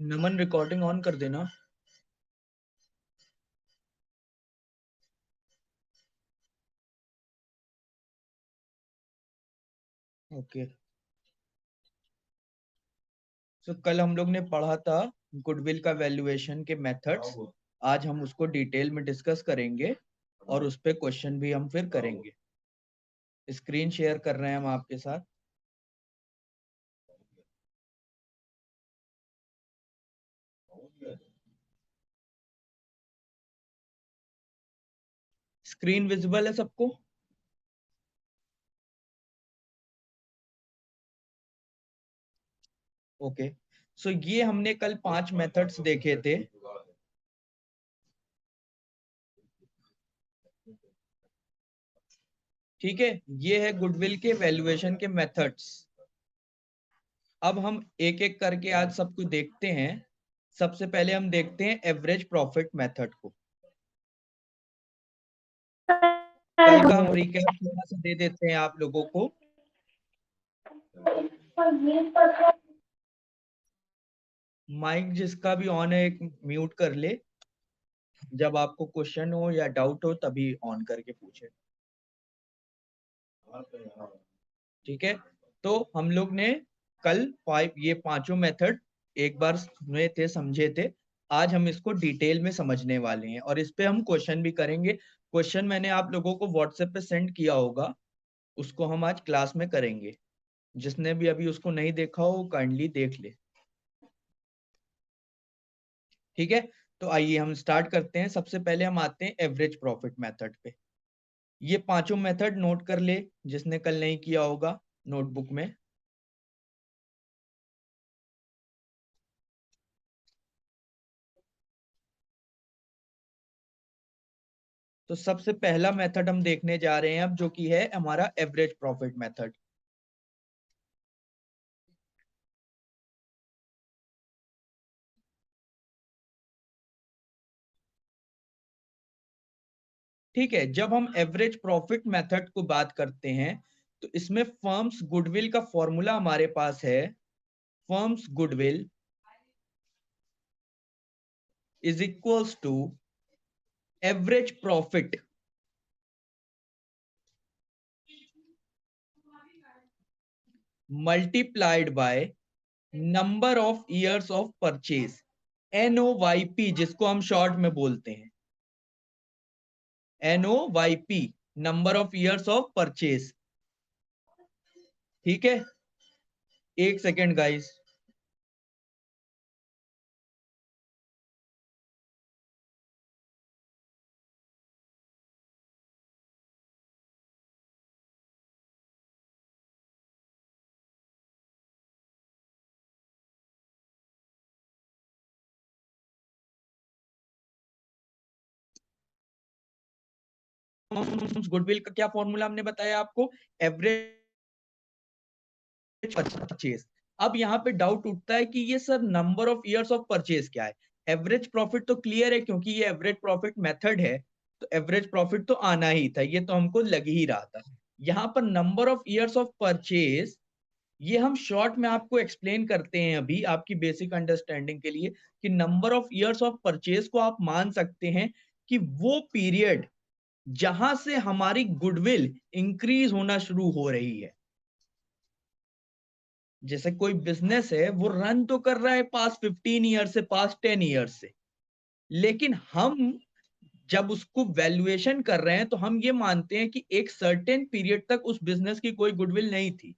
Naman recording on कर देना। Okay. तो कल हम लोग ने पढ़ा था गुडविल का वैल्यूएशन के मेथड्स। आज हम उसको डिटेल में डिस्कस करेंगे और उस पे क्वेश्चन भी हम फिर करेंगे। स्क्रीन शेयर कर रहे हैं हम आपके साथ। स्क्रीन विजिबल है सबको? ओके। सो ये हमने कल 5 मेथड्स देखे थे। ठीक है, ये है गुडविल के वैल्यूएशन के मेथड्स। अब हम एक एक करके आज सबको देखते हैं। सबसे पहले हम देखते हैं एवरेज प्रॉफिट मेथड को। कल का हम रिकैप थोड़ा सा दे देते हैं आप लोगों को। माइक जिसका भी ऑन है एक म्यूट कर ले। जब आपको क्वेश्चन हो या डाउट हो तभी ऑन करके पूछे। ठीक है, तो हम लोग ने कल ये पांचों मेथड एक बार सुने थे, समझे थे। आज हम इसको डिटेल में समझने वाले हैं और इस पे हम क्वेश्चन भी करेंगे। क्वेश्चन मैंने आप लोगों को व्हाट्सएप पे सेंड किया होगा, उसको हम आज क्लास में करेंगे। जिसने भी अभी उसको नहीं देखा हो काइंडली देख ले। ठीक है, तो आइए हम स्टार्ट करते हैं। सबसे पहले हम आते हैं एवरेज प्रॉफिट मेथड पे। ये पांचों मेथड नोट कर ले जिसने कल नहीं किया होगा नोटबुक में। तो सबसे पहला मेथड हम देखने जा रहे हैं अब, जो कि है हमारा एवरेज प्रॉफिट मेथड। ठीक है, जब हम एवरेज प्रॉफिट मेथड को बात करते हैं तो इसमें फर्म्स गुडविल का फॉर्मूला हमारे पास है। Firm's goodwill is equals to average profit multiplied by number of years of purchase, NOYP जिसको हम शॉर्ट में बोलते हैं। NOYP, number of years of purchase. ठीक है, एक सेकेंड गाइस। गुडविल का क्या फॉर्मूला हमने बताया आपको? Average purchase. अब यहाँ पे डाउट उठता है कि ये sir number of years of purchase क्या है? एवरेज प्रॉफिट तो क्लियर है क्योंकि ये एवरेज प्रॉफिट मेथड है, तो एवरेज प्रॉफिट तो आना ही था, ये तो हमको लग ही रहा था। यहाँ पर number of years of purchase, ये हम शॉर्ट में आपको एक्सप्लेन करते हैं अभी आपकी बेसिक अंडरस्टैंडिंग के लिए, कि number of years of purchase को आप मान सकते हैं कि वो पीरियड जहां से हमारी गुडविल इंक्रीज होना शुरू हो रही है। जैसे कोई बिजनेस है वो रन तो कर रहा है पास्ट 15 ईयर से, पास्ट 10 ईयर से, लेकिन हम जब उसको वैल्यूएशन कर रहे हैं तो हम ये मानते हैं कि एक सर्टेन पीरियड तक उस बिजनेस की कोई गुडविल नहीं थी,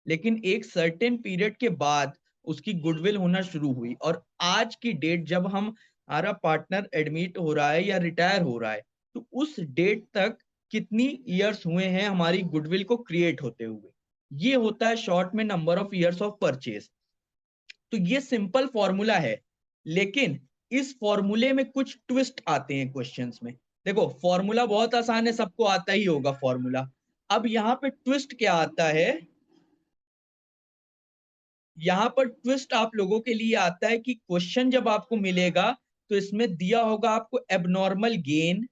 लेकिन एक सर्टेन पीरियड के बाद उसकी गुडविल होना शुरू हुई। और आज की डेट जब हम हमारा पार्टनर एडमिट हो रहा है या रिटायर हो रहा है, तो उस डेट तक कितनी ईयर्स हुए हैं हमारी गुडविल को क्रिएट होते हुए, ये होता है शॉर्ट में number of years of purchase. तो ये सिंपल फॉर्मूला है, लेकिन इस फॉर्मूले में कुछ ट्विस्ट आते हैं क्वेश्चंस में। देखो फॉर्मूला बहुत आसान है, सबको आता ही होगा फॉर्मूला। अब यहाँ पे ट्विस्ट क्या आता है? यहाँ पर ट्विस्ट आप लोगों के लिए आता है कि क्वेश्चन जब आपको मिलेगा तो इसमें दिया होगा आपको एबनॉर्मल गेन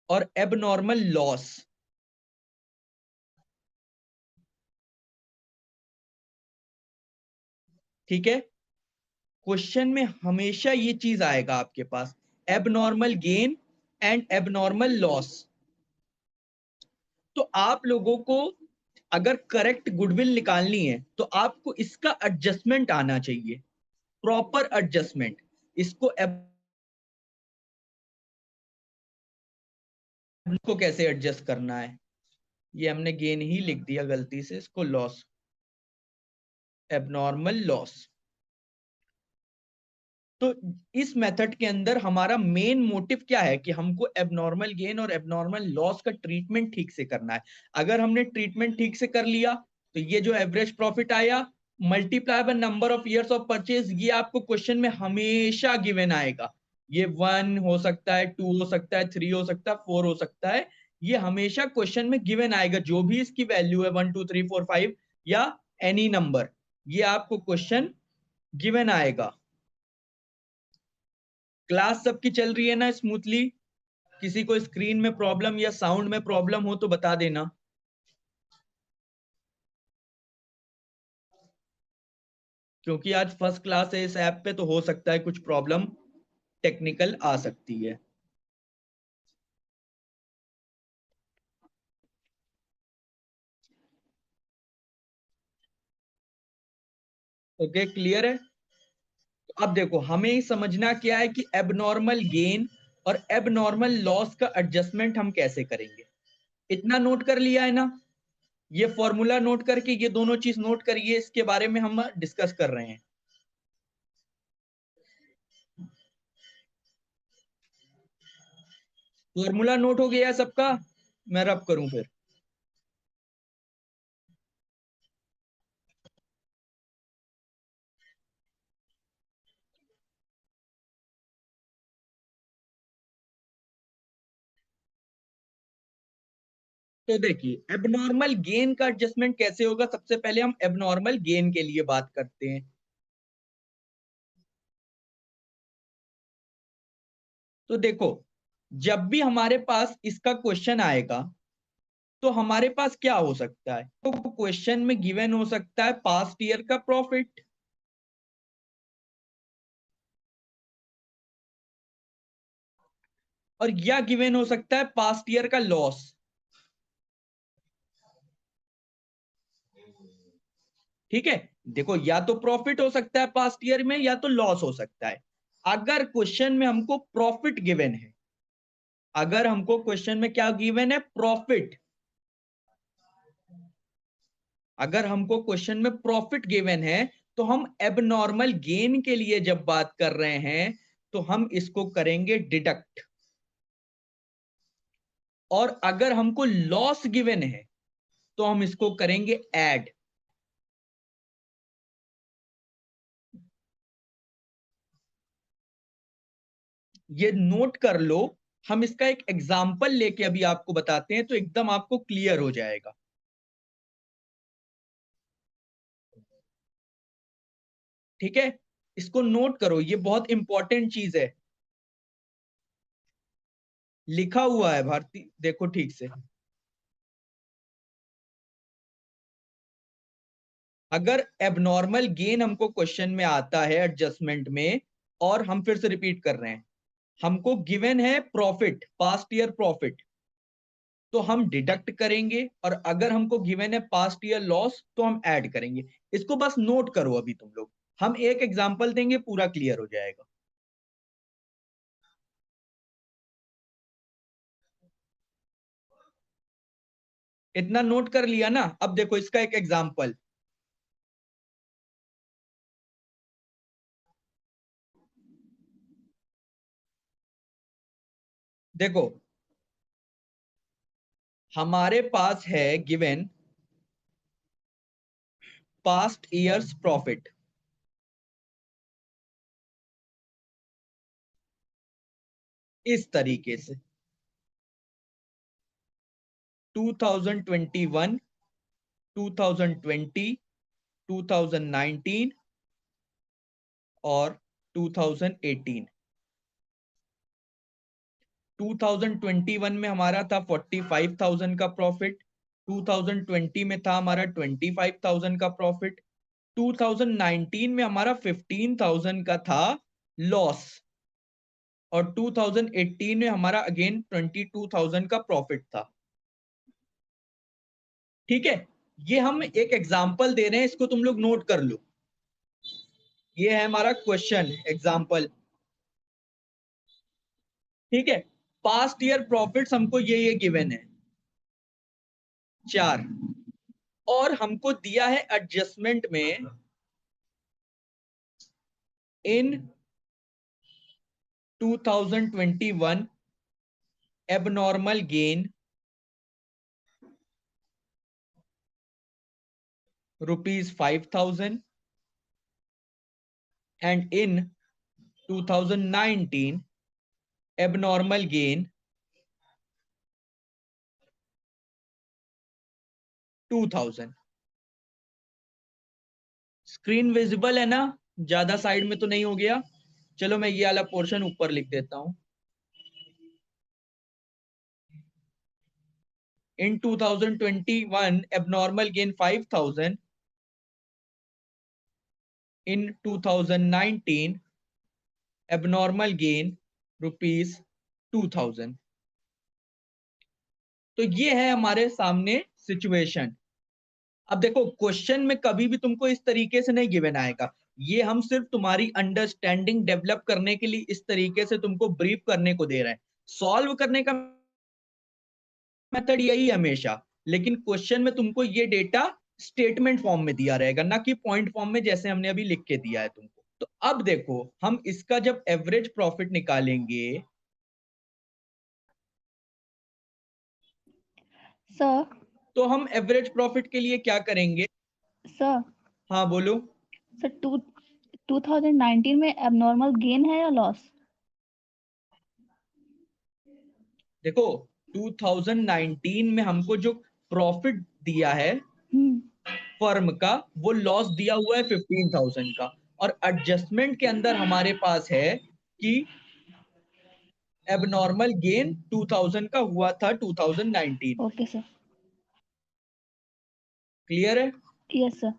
और एबनॉर्मल लॉस। ठीक है, क्वेश्चन में हमेशा ये चीज आएगा आपके पास, abnormal gain and abnormal loss. तो आप लोगों को अगर करेक्ट गुडविल निकालनी है तो आपको इसका एडजस्टमेंट आना चाहिए, प्रॉपर एडजस्टमेंट। इसको को कैसे एडजस्ट करना है, ये हमने गेन ही लिख दिया गलती से, इसको लॉस, एबनॉर्मल लॉस। तो इस मेथड के अंदर हमारा मेन मोटिव क्या है कि हमको एबनॉर्मल गेन और एबनॉर्मल लॉस का ट्रीटमेंट ठीक से करना है। अगर हमने ट्रीटमेंट ठीक से कर लिया तो ये जो एवरेज प्रॉफिट आया multiply by number of years of purchase, ये आपको क्वेश्चन में हमेशा गिवन आएगा। ये 1 हो सकता है, 2 हो सकता है, 3 हो सकता है, 4 हो सकता है, ये हमेशा क्वेश्चन में गिवन आएगा। जो भी इसकी वैल्यू है 1 2 3 4 5 या एनी नंबर, ये आपको क्वेश्चन गिवन आएगा। क्लास सबकी चल रही है ना स्मूथली? किसी को स्क्रीन में प्रॉब्लम या साउंड में प्रॉब्लम हो तो बता देना। क्योंकि आज फर्स्ट क्लास है इस ऐप पे, तो हो सकता है कुछ प्रॉब्लम टेक्निकल आ सकती है। ओके, क्लियर है? अब देखो, हमें समझना क्या है कि एबनॉर्मल गेन और एबनॉर्मल लॉस का एडजस्टमेंट हम कैसे करेंगे। इतना नोट कर लिया है ना? ये फॉर्मूला नोट करके ये दोनों चीज नोट करिए, इसके बारे में हम डिस्कस कर रहे हैं। फॉर्मूला नोट हो गया सबका? मैं रब करूं फिर? तो देखिए, एबनॉर्मल गेन का एडजस्टमेंट कैसे होगा, सबसे पहले हम एबनॉर्मल गेन के लिए बात करते हैं। तो देखो, जब भी हमारे पास इसका क्वेश्चन आएगा तो हमारे पास क्या हो सकता है, तो क्वेश्चन में गिवन हो सकता है पास्ट ईयर का प्रॉफिट, और या गिवन हो सकता है पास्ट ईयर का लॉस। ठीक है, देखो, या तो प्रॉफिट हो सकता है पास्ट ईयर में या तो लॉस हो सकता है। अगर क्वेश्चन में हमको प्रॉफिट गिवन है, अगर हमको क्वेश्चन में क्या गिवन है, प्रॉफिट, अगर हमको क्वेश्चन में प्रॉफिट गिवन है तो हम एबनॉर्मल गेन के लिए जब बात कर रहे हैं तो हम इसको करेंगे डिडक्ट। और अगर हमको लॉस गिवन है तो हम इसको करेंगे ऐड। ये नोट कर लो। हम इसका एक एग्जाम्पल लेके अभी आपको बताते हैं तो एकदम आपको क्लियर हो जाएगा। ठीक है, इसको नोट करो, ये बहुत इंपॉर्टेंट चीज है। लिखा हुआ है भारती, देखो ठीक से। अगर एबनॉर्मल गेन हमको क्वेश्चन में आता है एडजस्टमेंट में, और हम फिर से रिपीट कर रहे हैं, हमको गिवन है प्रॉफिट, पास्ट ईयर प्रॉफिट, तो हम डिडक्ट करेंगे, और अगर हमको गिवन है पास्ट ईयर लॉस तो हम ऐड करेंगे। इसको बस नोट करो अभी तुम लोग, हम एक एग्जांपल देंगे, पूरा क्लियर हो जाएगा। इतना नोट कर लिया ना? अब देखो इसका एक एग्जांपल। देखो, हमारे पास है गिवन पास्ट ईयर्स प्रॉफिट, इस तरीके से 2021, 2020, 2019 और 2018। 2021 में हमारा था 45,000 का प्रॉफिट, 2020 में था हमारा 25,000 का प्रॉफिट, 2019 में हमारा 15,000 का था लॉस और 2018 में हमारा अगेन 22,000 का प्रॉफिट था। ठीक है, ये हम एक एग्जांपल दे रहे हैं, इसको तुम लोग नोट कर लो। ये है हमारा क्वेश्चन एग्जांपल। ठीक है, पास्ट ईयर प्रॉफिट्स हमको ये गिवन है 4, और हमको दिया है एडजस्टमेंट में इन 2021 abnormal gain ₹5,000 and in 2019 abnormal gain 2,000। Screen visible है ना? ज्यादा साइड में तो नहीं हो गया? चलो मैं ये वाला पोर्शन ऊपर लिख देता हूं। In 2021 abnormal gain 5,000, in 2019 abnormal gain ₹2,000। तो ये है हमारे सामने सिचुएशन। अब देखो, क्वेश्चन में कभी भी तुमको इस तरीके से नहीं गिवन आएगा, ये हम सिर्फ तुम्हारी अंडरस्टैंडिंग डेवलप करने के लिए इस तरीके से तुमको ब्रीफ करने को दे रहे हैं। सॉल्व करने का मेथड यही है हमेशा, लेकिन क्वेश्चन में तुमको ये डेटा स्टेटमेंट फॉर्म में दिया रहेगा, ना कि पॉइंट फॉर्म में जैसे हमने अभी लिख के दिया है तुमको। तो अब देखो, हम इसका जब एवरेज प्रॉफिट निकालेंगे सर, तो हम एवरेज प्रॉफिट के लिए क्या करेंगे? सर हाँ बोलो। सर 2019 में एबनॉर्मल गेन है या लॉस? देखो, 2019 में हमको जो प्रॉफिट दिया है फर्म का, वो लॉस दिया हुआ है 15,000 का, और एडजस्टमेंट के अंदर हमारे पास है कि एबनॉर्मल गेन 2000 का हुआ था 2019 में। Okay sir. क्लियर है? Yes sir.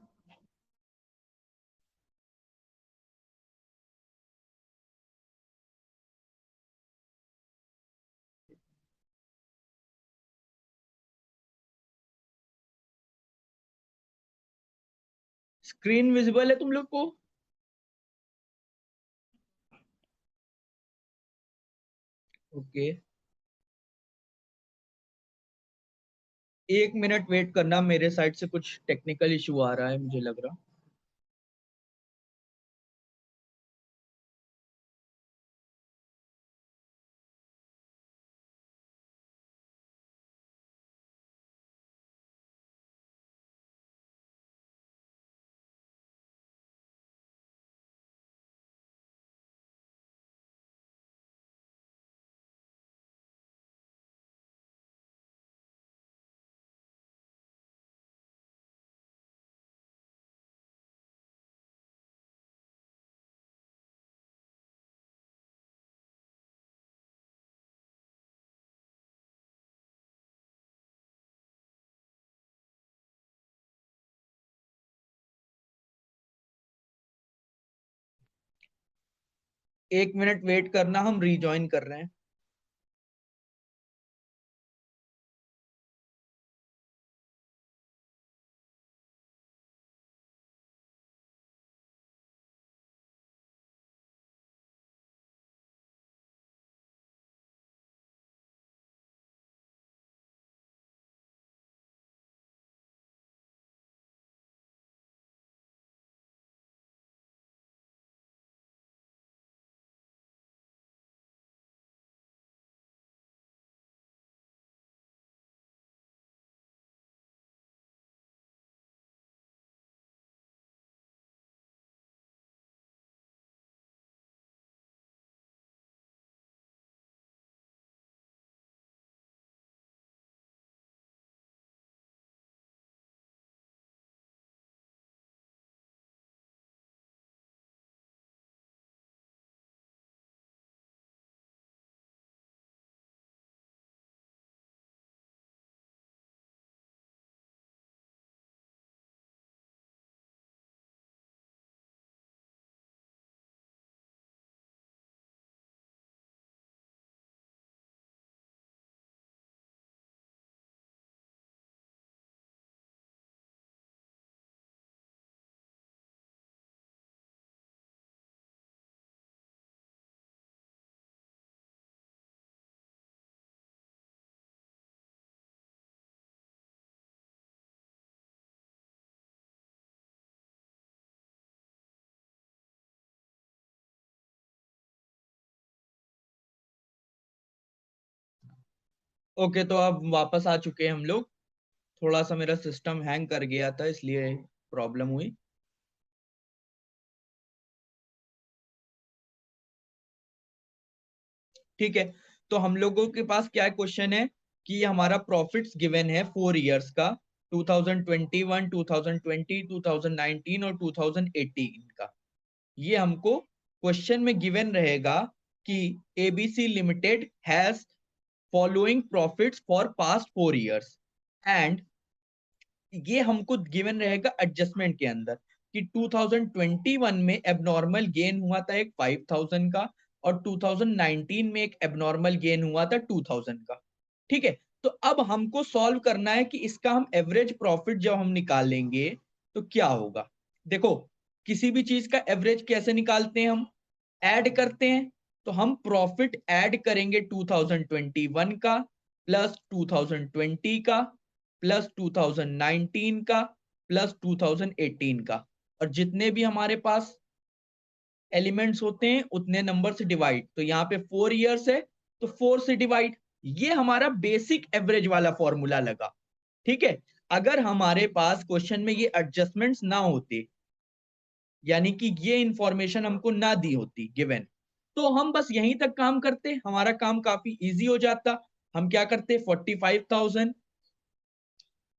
स्क्रीन विजिबल है तुम लोग को? ओके, 1 मिनट वेट करना, मेरे साइड से कुछ टेक्निकल इशू आ रहा है मुझे लग रहा। एक मिनट वेट करना, हम रीजॉइन कर रहे हैं। ओके, तो अब वापस आ चुके हैं हम लोग। थोड़ा सा मेरा सिस्टम हैंग कर गया था, इसलिए प्रॉब्लम हुई। ठीक है, तो हम लोगों के पास क्या क्वेश्चन है कि हमारा प्रॉफिट्स गिवन है 4 इयर्स का, 2021, 2020, 2019 और 2018 का। ये हमको क्वेश्चन में गिवन रहेगा कि ABC limited has following profits for past 4 years, and ये हमको गिवन रहेगा एडजस्टमेंट के अंदर कि 2021 में एबनॉर्मल गेन हुआ था एक 5000 का, और 2019 में एक एबनॉर्मल गेन हुआ था 2000 का। ठीक है, तो अब हमको सॉल्व करना है कि इसका हम एवरेज प्रॉफिट जब हम निकालेंगे तो क्या होगा। देखो, किसी भी चीज का एवरेज कैसे निकालते हैं, हम ऐड करते हैं। तो हम प्रॉफिट ऐड करेंगे 2021 का प्लस 2020 का प्लस 2019 का प्लस 2018 का, और जितने भी हमारे पास एलिमेंट्स होते हैं उतने नंबर से डिवाइड। तो यहाँ पे 4 इयर्स है तो 4 से डिवाइड। ये हमारा बेसिक एवरेज वाला फॉर्मूला लगा। ठीक है, अगर हमारे पास क्वेश्चन में ये एडजस्टमेंट्स ना होते, यानी कि ये इंफॉर्मेशन हमको ना दी होती गिवन, तो हम बस यहीं तक काम करते, हमारा काम काफी इजी हो जाता। हम क्या करते, 45,000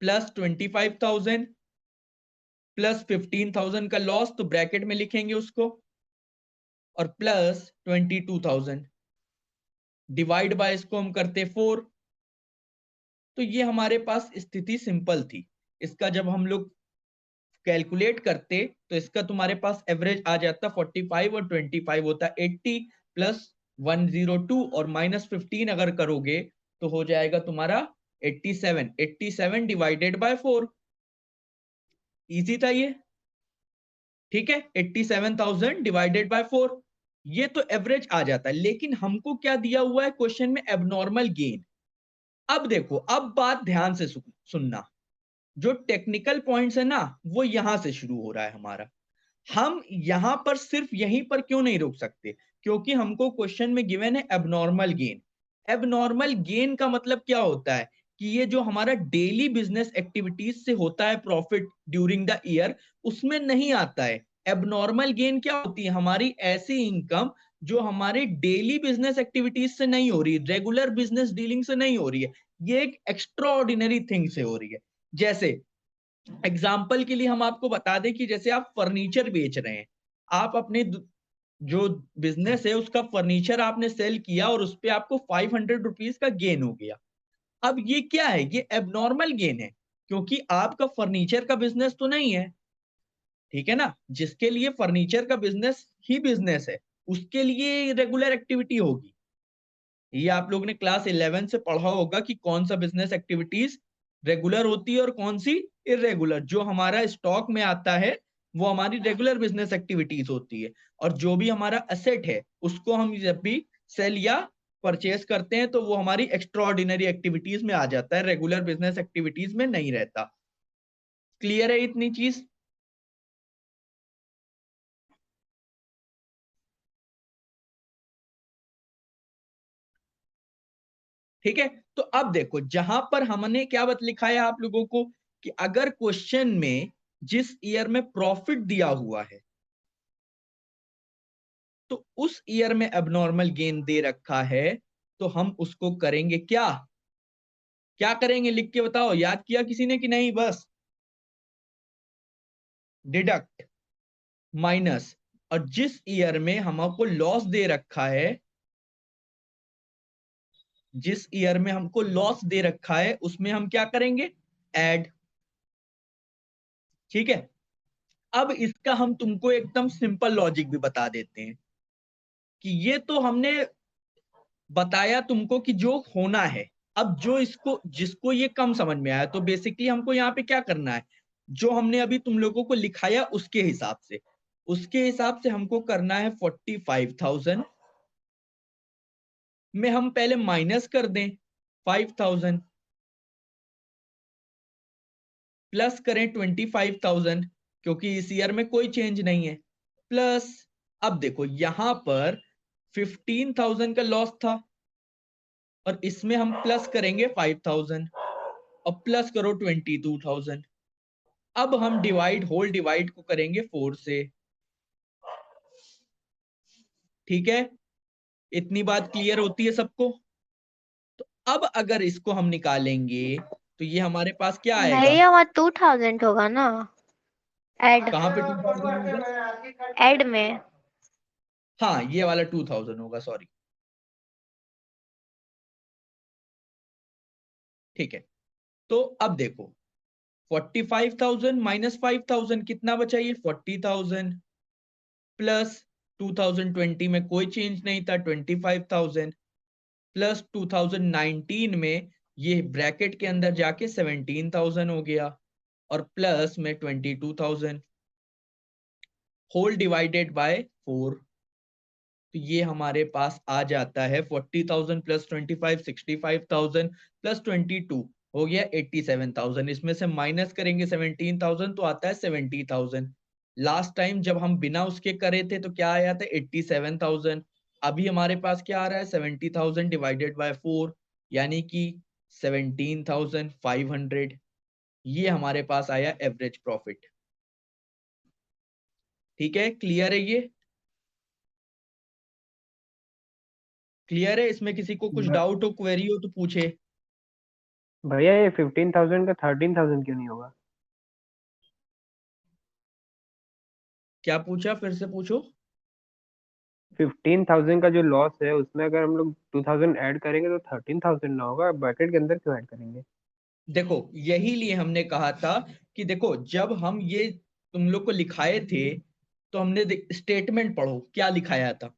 प्लस 25,000 प्लस 15,000 का लॉस, तो ब्रैकेट में लिखेंगे उसको, और प्लस 22,000 डिवाइड बाय इसको हम करते 4। तो ये हमारे पास स्थिति सिंपल थी। इसका जब हम लोग कैलकुलेट करते तो इसका तुम्हारे पास एवरेज आ जाता 45 और 25 होता 80 प्लस 102 और माइनस 15 अगर करोगे तो हो जाएगा तुम्हारा 87। 87 डिवाइडेड बाय 4, इजी था ये। ठीक है, 87,000 डिवाइडेड बाय 4, ये तो एवरेज आ जाता है। लेकिन हमको क्या दिया हुआ है क्वेश्चन में, एबनॉर्मल गेन। अब देखो, अब बात ध्यान से सुनना। जो टेक्निकल पॉइंट्स है ना, वो यहां से शुरू हो रहा है हमारा। हम यहां पर सिर्फ यहीं पर क्यों नहीं रोक सकते, क्योंकि हमको क्वेश्चन में गिवन है एबनॉर्मल गेन। एबनॉर्मल गेन का मतलब क्या होता है कि ये जो हमारा डेली बिजनेस एक्टिविटीज से होता है प्रॉफिट ड्यूरिंग द ईयर, उसमें नहीं आता है। एबनॉर्मल गेन क्या होती है, हमारी ऐसी इनकम जो हमारे डेली बिजनेस एक्टिविटीज से नहीं हो रही, रेगुलर बिजनेस डीलिंग से नहीं हो रही है, ये एक एक्स्ट्रा ऑर्डिनरी थिंग से हो रही है। जैसे एग्जाम्पल के लिए हम आपको बता दें कि जैसे आप फर्नीचर बेच रहे हैं, आप अपने जो बिजनेस है उसका फर्नीचर आपने सेल किया और उस पे आपको 500 रुपीज का गेन हो गया। अब ये क्या है, ये एबनॉर्मल गेन है, क्योंकि आपका फर्नीचर का बिजनेस तो नहीं है। ठीक है ना, जिसके लिए फर्नीचर का बिजनेस ही बिजनेस है, उसके लिए रेगुलर एक्टिविटी होगी। ये आप लोग ने क्लास 11 से पढ़ा होगा कि कौन सा बिजनेस एक्टिविटीज रेगुलर होती है और कौन सी इरेगुलर। जो हमारा स्टॉक में आता है वो हमारी रेगुलर बिजनेस एक्टिविटीज होती है, और जो भी हमारा एसेट है उसको हम जब भी सेल या परचेस करते हैं तो वो हमारी एक्स्ट्रा ऑर्डिनरी एक्टिविटीज में आ जाता है, रेगुलर बिजनेस एक्टिविटीज में नहीं रहता। क्लियर है इतनी चीज? ठीक है, तो अब देखो, जहां पर हमने क्या बत लिखा है आप लोगों को कि अगर क्वेश्चन में जिस ईयर में प्रॉफिट दिया हुआ है तो उस ईयर में एबनॉर्मल गेन दे रखा है, तो हम उसको करेंगे क्या, क्या करेंगे लिख के बताओ, याद किया किसी ने कि नहीं? बस डिडक्ट, माइनस, और जिस ईयर में हमको लॉस दे रखा है, जिस ईयर में हमको लॉस दे रखा है उसमें हम क्या करेंगे, ऐड। ठीक है, अब इसका हम तुमको एकदम सिंपल लॉजिक भी बता देते हैं कि ये तो हमने बताया तुमको कि जो होना है। अब जो इसको जिसको ये कम समझ में आया, तो बेसिकली हमको यहाँ पे क्या करना है, जो हमने अभी तुम लोगों को लिखाया उसके हिसाब से हमको करना है 45,000 में हम पहले माइनस कर दें 5,000, प्लस करें 25,000 क्योंकि इस ईयर में कोई चेंज नहीं है, प्लस, अब देखो यहां पर 15,000 का लॉस था और इसमें हम प्लस करेंगे 5000 और प्लस करो 22,000। अब हम होल डिवाइड को करेंगे 4 से। ठीक है, इतनी बात क्लियर होती है सबको? तो अब अगर इसको हम निकालेंगे तो ये हमारे पास क्या आएगा? भैया वहाँ 2000 होगा ना ऐड? कहाँ पे 2000 होगा? ऐड में। हाँ, ये वाला 2000 होगा, सॉरी। ठीक है, तो अब देखो 45,000 माइनस 5,000 कितना बचा? ये 40,000 प्लस 2020 में कोई चेंज नहीं था 25,000 प्लस 2019 में ये ब्रैकेट के अंदर जाके 17,000 हो गया और प्लस में 22,000 होल डिवाइडेड बाय 4। तो ये हमारे पास आ जाता है 40,000 प्लस 25 65,000 प्लस 22 हो गया 87,000। इसमें से माइनस करेंगे 17,000 तो आता है 70,000। लास्ट टाइम जब हम बिना उसके करे थे तो क्या आया था? 87,000। अभी हमारे पास क्या आ रहा है? 70,000 डिवाइडेड बाय 4 यानी कि 17,500। ये हमारे पास आया एवरेज प्रॉफिट। ठीक है, क्लियर है? ये क्लियर है? इसमें किसी को कुछ भ- डाउट हो, क्वेरी हो तो पूछे। भैया ये 15,000 का 13,000 क्यों नहीं होगा? क्या पूछा? फिर से पूछो। 15,000 का जो लॉस है उसमें अगर हम लोग 2,000 ऐड करेंगे तो 13,000 ना होगा, ब्रैकेट के अंदर क्यों ऐड करेंगे? देखो, यही लिए हमने कहा था कि देखो जब हम ये तुम लोग को लिखाए थे तो हमने स्टेटमेंट पढ़ो क्या लिखाया था,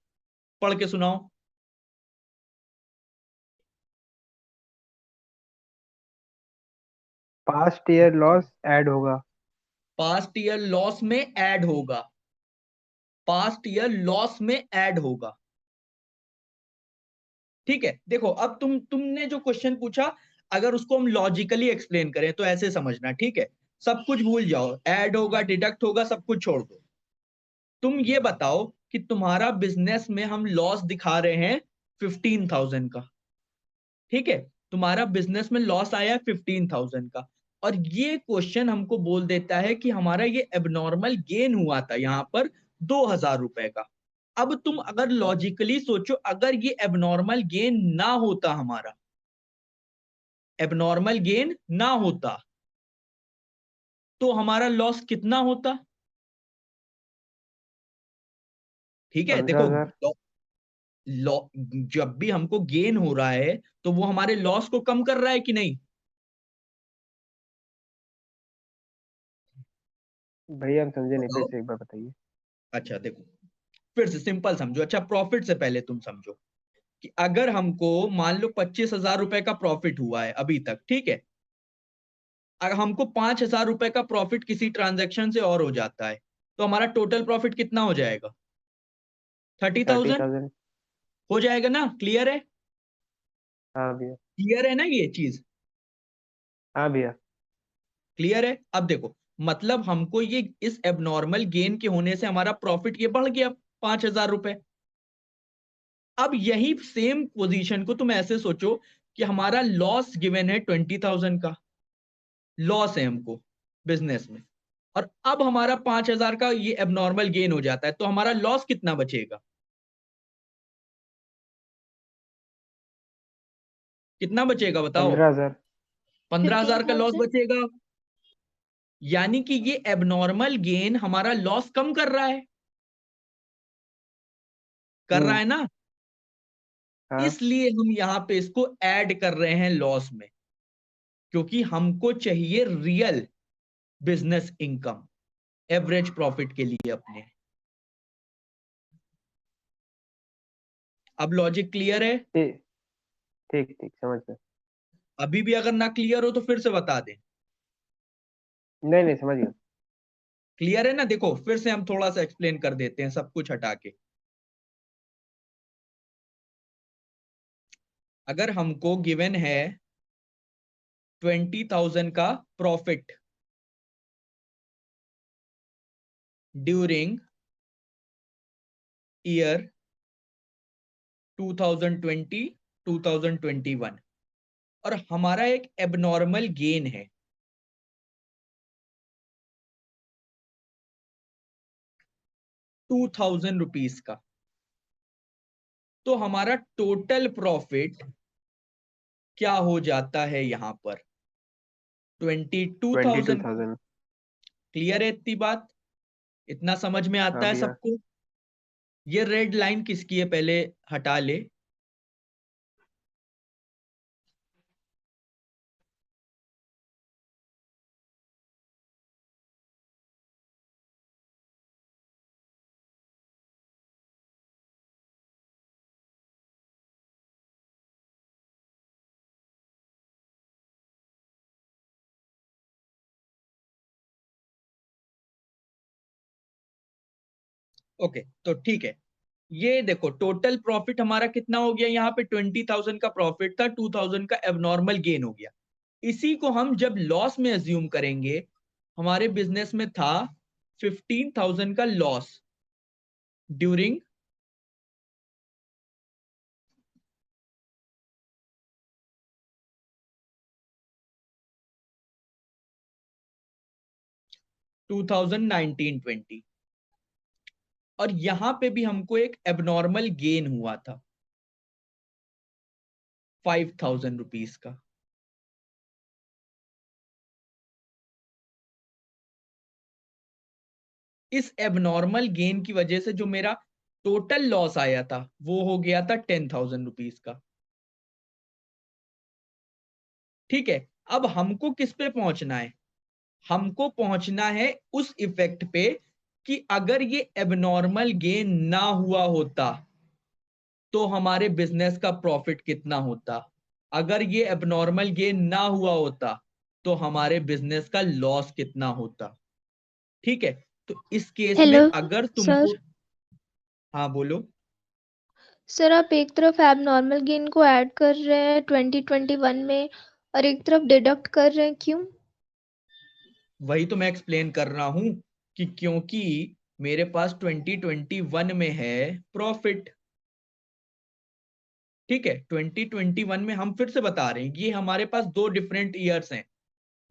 पढ़ के सुनाओ। पास्ट ईयर लॉस ऐड होगा। पास्ट ईयर लॉस में ऐड होगा। पास्ट ईयर लॉस में ऐड होगा। ठीक है, देखो अब तुमने जो क्वेश्चन पूछा, अगर उसको हम लॉजिकली एक्सप्लेन करें तो ऐसे समझना। ठीक है, सब कुछ भूल जाओ, ऐड होगा डिडक्ट होगा सब कुछ छोड़ दो। तुम ये बताओ कि तुम्हारा बिजनेस में हम लॉस दिखा रहे हैं 15,000 का। ठीक है, तुम्हारा बिजनेस में लॉस आया है 15,000 का और ये क्वेश्चन हमको बोल देता है कि हमारा ये एबनॉर्मल गेन हुआ था यहां पर 2,000 रुपए का। अब तुम अगर लॉजिकली सोचो, अगर ये एबनॉर्मल गेन ना होता, हमारा एबनॉर्मल गेन ना होता तो हमारा लॉस कितना होता? ठीक है, देखो 15,000। लॉ जब भी हमको गेन हो रहा है तो वो हमारे लॉस को कम कर रहा है कि नहीं? भैया हम समझे नहीं, फिर बताओ। से एक बार बताइए। अच्छा देखो, फिर से सिंपल समझो। अच्छा, प्रॉफिट से पहले तुम समझो कि अगर हमको मान लो 25,000 रुपए का प्रॉफिट हुआ है अभी तक, ठीक है, अगर हमको 5,000 रुपए का प्रॉफिट किसी ट्रांजैक्शन से और हो जाता है तो हमारा टोटल प्रॉफिट कितना हो जाएगा? 30,000 30,000। हो जाएगा ना? क्लियर है? हाँ भैया। क्लियर है ना ये चीज? हाँ भैया। क्लियर है? अब देखो, मतलब हमको ये इस एबनॉर्मल गेन के होने से हमारा प्रॉफिट ये बढ़ गया 5,000 रुपए। अब यही सेम पोजीशन को तुम ऐसे सोचो कि हमारा लॉस गिवन है 20,000 का, लॉस है हमको बिजनेस में, और अब हमारा 5,000 का ये एबनॉर्मल गेन हो जाता है तो हमारा लॉस कितना बचेगा? कितना बचेगा बताओ? 15,000। 15,000 का लॉस 15,000। बचेगा। यानी कि ये एबनॉर्मल गेन हमारा लॉस कम कर रहा है। कर रहा हम्म। है ना? हाँ। इसलिए हम यहां पे इसको ऐड कर रहे हैं लॉस में, क्योंकि हमको चाहिए real business income average profit के लिए अपने। अब लॉजिक क्लियर है? ठीक ठीक ठीक, समझ गया। अभी भी अगर ना क्लियर हो तो फिर से बता दें। नहीं नहीं, समझ गया। क्लियर है ना? देखो फिर से हम थोड़ा सा एक्सप्लेन कर देते हैं सब कुछ हटा के। अगर हमको गिवन है 20,000 का प्रॉफिट ड्यूरिंग ईयर 2020 2021 और हमारा एक एबनॉर्मल गेन है ₹2000 का, तो हमारा टोटल प्रॉफिट क्या हो जाता है यहां पर 22,000। 22,000। क्लियर है इतनी बात? इतना समझ में आता हाँ है भैया। सबको? ये रेड लाइन किसकी है पहले हटा ले। ओके, तो ठीक है, ये देखो टोटल प्रॉफिट हमारा कितना हो गया, यहाँ पे 20,000 का प्रॉफिट था, 2,000 का एबनॉर्मल गेन हो गया। इसी को हम जब लॉस में अज्यूम करेंगे, हमारे बिजनेस में था 15,000 का लॉस ड्यूरिंग टू 2019-20, और यहां पे भी हमको एक एबनॉर्मल गेन हुआ था 5,000 रुपीज का। इस एबनॉर्मल गेन की वजह से जो मेरा टोटल लॉस आया था वो हो गया था 10,000 रुपीज का। ठीक है, अब हमको किस पे पहुंचना है? हमको पहुंचना है उस इफेक्ट पे कि अगर ये एबनॉर्मल गेन ना हुआ होता तो हमारे बिजनेस का प्रॉफिट कितना होता, अगर ये एबनॉर्मल गेन ना हुआ होता तो हमारे बिजनेस का लॉस कितना होता। ठीक है, तो इस केस में हेलो अगर सर। तुमको, हाँ बोलो। सर आप एक तरफ एबनॉर्मल गेन को ऐड कर रहे हैं 2021 में और एक तरफ डिडक्ट कर रहे हैं, क्यों? वही तो मैं एक्सप्लेन कर रहा हूं कि क्योंकि मेरे पास 2021 में है प्रॉफिट। ठीक है, 2021 में हम फिर से बता रहे हैं कि ये हमारे पास दो डिफरेंट ईयर्स हैं,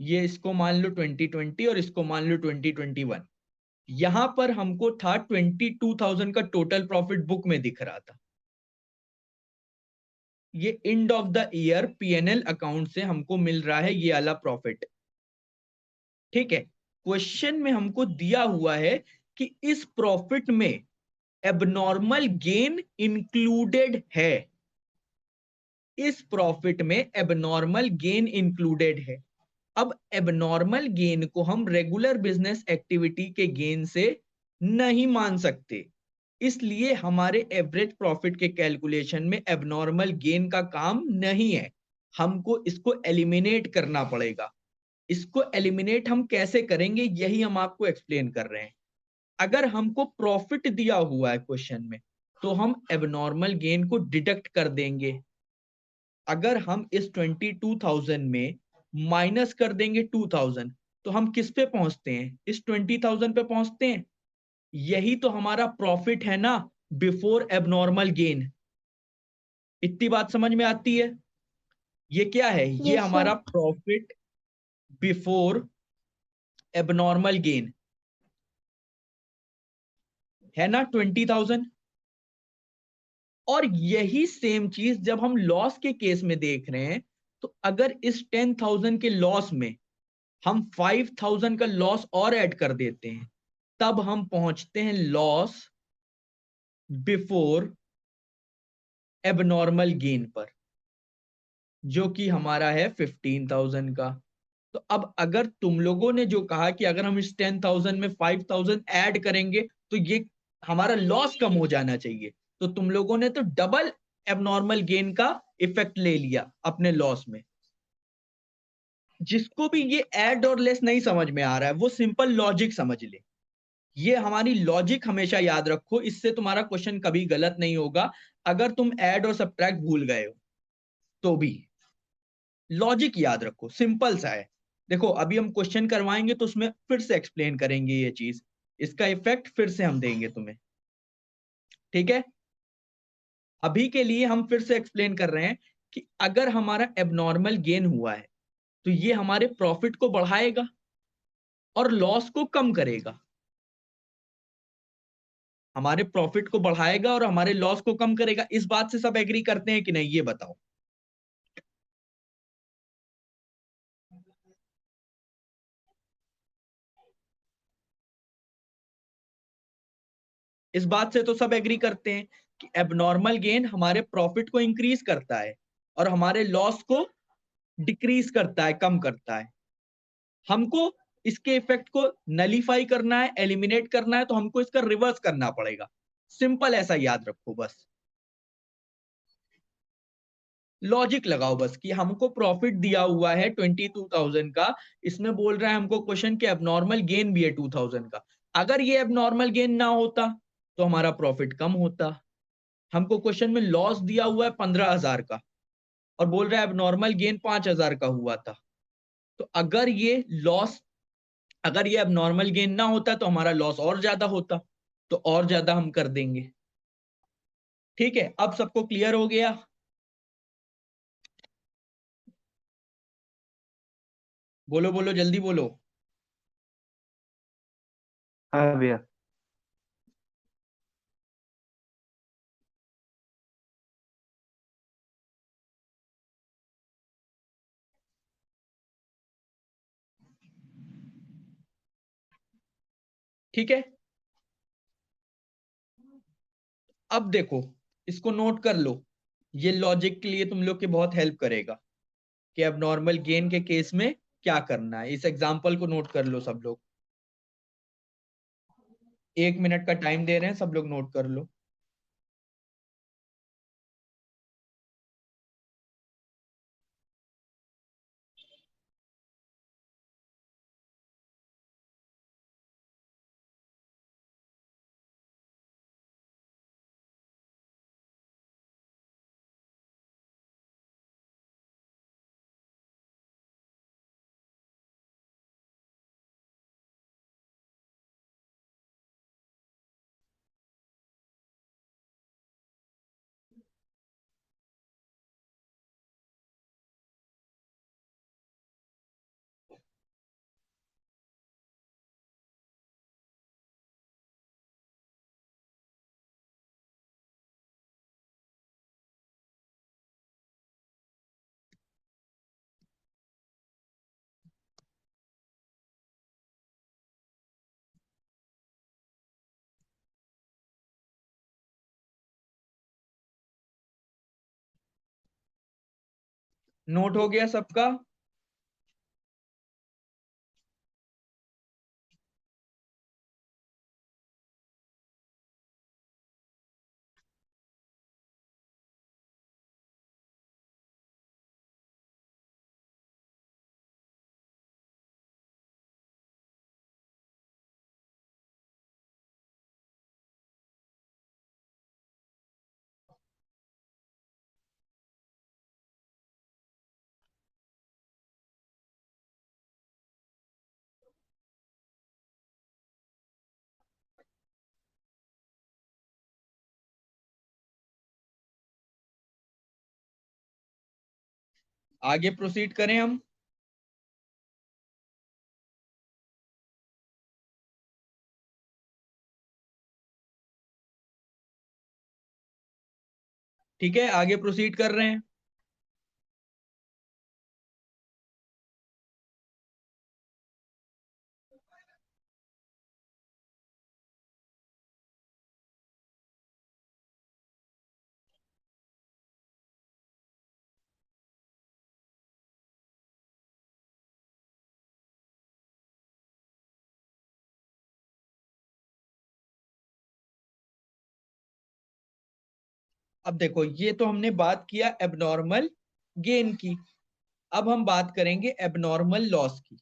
ये इसको मान लो 2020 और इसको मान लो 2021। यहां पर हमको था 22,000 का टोटल प्रॉफिट बुक में दिख रहा था, ये end of the year PNL account से हमको मिल रहा है ये वाला प्रॉफिट। ठीक है, क्वेश्चन में हमको दिया हुआ है कि इस प्रॉफिट में एबनॉर्मल गेन इंक्लूडेड है, इस प्रॉफिट में एबनॉर्मल गेन इंक्लूडेड है। अब एबनॉर्मल गेन को हम रेगुलर बिजनेस एक्टिविटी के गेन से नहीं मान सकते, इसलिए हमारे एवरेज प्रॉफिट के कैलकुलेशन में एबनॉर्मल गेन का काम नहीं है, हमको इसको एलिमिनेट करना पड़ेगा। इसको एलिमिनेट हम कैसे करेंगे यही हम आपको एक्सप्लेन कर रहे हैं। अगर हमको प्रॉफिट दिया हुआ है क्वेश्चन में तो हम एबनॉर्मल गेन को डिडक्ट कर देंगे। अगर हम इस 22,000 में माइनस कर देंगे 2,000 तो हम किस पे पहुंचते हैं? इस 20,000 पे पहुंचते हैं। यही तो हमारा प्रॉफिट है ना, बिफोर एबनॉर्मल गेन। इतनी बात समझ में आती है? ये क्या है? ये यस सर। हमारा प्रॉफिट बिफोर एबनॉर्मल गेन है ना 20,000। और यही सेम चीज जब हम लॉस के केस में देख रहे हैं, तो अगर इस 10,000 के लॉस में हम 5,000 का लॉस और ऐड कर देते हैं, तब हम पहुंचते हैं लॉस बिफोर एबनॉर्मल गेन पर, जो कि हमारा है 15,000 का। तो अब अगर तुम लोगों ने जो कहा कि अगर हम इस 10,000 में 5,000 ऐड करेंगे तो ये हमारा लॉस कम हो जाना चाहिए, तो तुम लोगों ने तो डबल एबनॉर्मल गेन का इफेक्ट ले लिया अपने लॉस में। जिसको भी ये ऐड और लेस नहीं समझ में आ रहा है वो सिंपल लॉजिक समझ ले, ये हमारी लॉजिक हमेशा याद रखो, इससे तुम्हारा क्वेश्चन कभी गलत नहीं होगा। अगर तुम ऐड और सब्ट्रैक्ट भूल गए हो तो भी लॉजिक याद रखो, सिंपल सा है। देखो अभी हम क्वेश्चन करवाएंगे तो उसमें फिर से एक्सप्लेन करेंगे ये चीज, इसका इफेक्ट फिर से हम देंगे तुम्हें। ठीक है, अभी के लिए हम फिर से एक्सप्लेन कर रहे हैं कि अगर हमारा एबनॉर्मल गेन हुआ है तो ये हमारे प्रॉफिट को बढ़ाएगा और लॉस को कम करेगा। हमारे प्रॉफिट को बढ़ाएगा और हमारे लॉस को कम करेगा। इस बात से सब एग्री करते हैं कि नहीं, ये बताओ। इस बात से तो सब एग्री करते हैं कि एबनॉर्मल गेन हमारे प्रॉफिट को इंक्रीज करता है और हमारे लॉस को डिक्रीज करता है, कम करता है। हमको इसके इफेक्ट को नलीफाई करना है, एलिमिनेट करना है, तो हमको इसका रिवर्स करना पड़ेगा। सिंपल ऐसा याद रखो बस, लॉजिक लगाओ बस कि हमको प्रॉफिट दिया हुआ है 22,000 का, इसमें बोल रहा है हमको क्वेश्चन के एबनॉर्मल गेन भी है 2,000 का। अगर ये एबनॉर्मल गेन ना होता तो हमारा प्रॉफिट कम होता। हमको क्वेश्चन में लॉस दिया हुआ है 15,000 का और बोल रहा है एबनॉर्मल गेन 5,000 का हुआ था। तो अगर ये एबनॉर्मल गेन ना होता तो हमारा लॉस और ज्यादा होता, तो और ज्यादा हम कर देंगे। ठीक है, अब सबको क्लियर हो गया? बोलो बोलो, जल्दी बोलो। हाँ भैया। ठीक है, अब देखो, इसको नोट कर लो। ये लॉजिक के लिए तुम लोग की बहुत हेल्प करेगा कि अब नॉर्मल गेन के केस में क्या करना है। इस एग्जांपल को नोट कर लो सब लोग। 1 मिनट का टाइम दे रहे हैं, सब लोग नोट कर लो। नोट हो गया सबका? आगे प्रोसीड करें हम? ठीक है, आगे प्रोसीड कर रहे हैं। अब देखो, ये तो हमने बात किया एबनॉर्मल गेन की। अब हम बात करेंगे एबनॉर्मल लॉस की।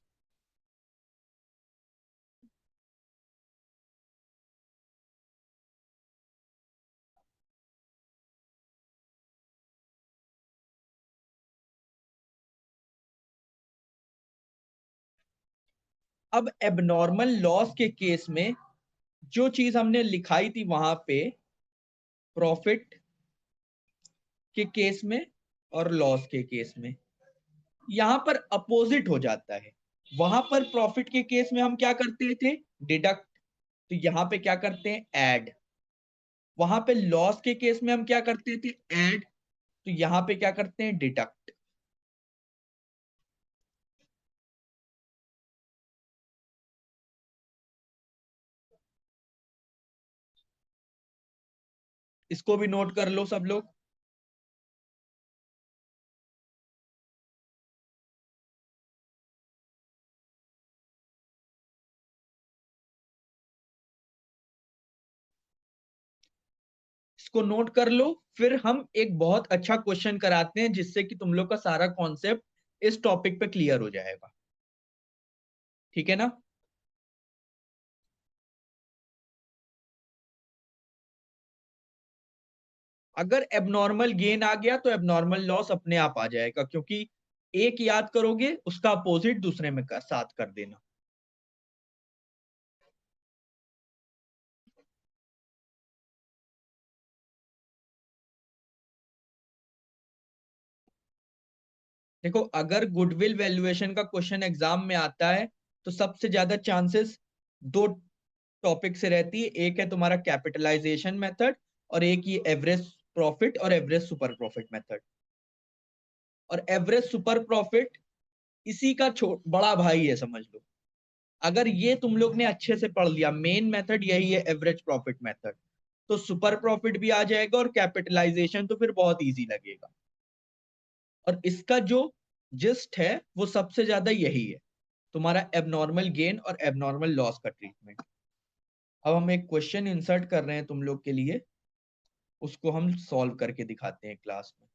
अब एबनॉर्मल लॉस के केस में जो चीज हमने लिखाई थी वहां पे, प्रॉफिट के केस में और लॉस के केस में। यहां पर अपोजिट हो जाता है। वहां पर प्रॉफिट के केस में हम क्या करते थे, डिडक्ट, तो यहां पे क्या करते हैं, ऐड। वहां पे लॉस के केस में हम क्या करते थे, ऐड, तो यहां पे क्या करते हैं, डिडक्ट। इसको भी नोट कर लो सब लोग। इसको नोट कर लो। फिर हम एक बहुत अच्छा क्वेश्चन कराते हैं जिससे कि तुम लोग का सारा कॉन्सेप्ट इस टॉपिक पे क्लियर हो जाएगा। ठीक है ना। अगर एबनॉर्मल गेन आ गया तो एबनॉर्मल लॉस अपने आप आ जाएगा, क्योंकि एक याद करोगे उसका अपोजिट दूसरे में साथ कर देना। देखो, अगर गुडविल वैल्यूएशन का क्वेश्चन एग्जाम में आता है तो सबसे ज्यादा चांसेस दो टॉपिक से रहती है। एक है तुम्हारा कैपिटलाइजेशन मेथड, और एक ये एवरेज प्रॉफिट और एवरेज सुपर प्रॉफिट मेथड। और एवरेज सुपर प्रॉफिट इसी का बड़ा भाई है, समझ लो। अगर ये तुम लोग ने अच्छे से पढ़ लिया, मेन मेथड यही है एवरेज प्रॉफिट मेथड, तो सुपर प्रॉफिट भी आ जाएगा और कैपिटलाइजेशन तो फिर बहुत इजी लगेगा। और इसका जो जिस्ट है वो सबसे ज्यादा यही है, तुम्हारा एबनॉर्मल गेन और एबनॉर्मल लॉस का ट्रीटमेंट। अब हम एक क्वेश्चन इंसर्ट कर रहे हैं तुम लोग के लिए, उसको हम सॉल्व करके दिखाते हैं क्लास में।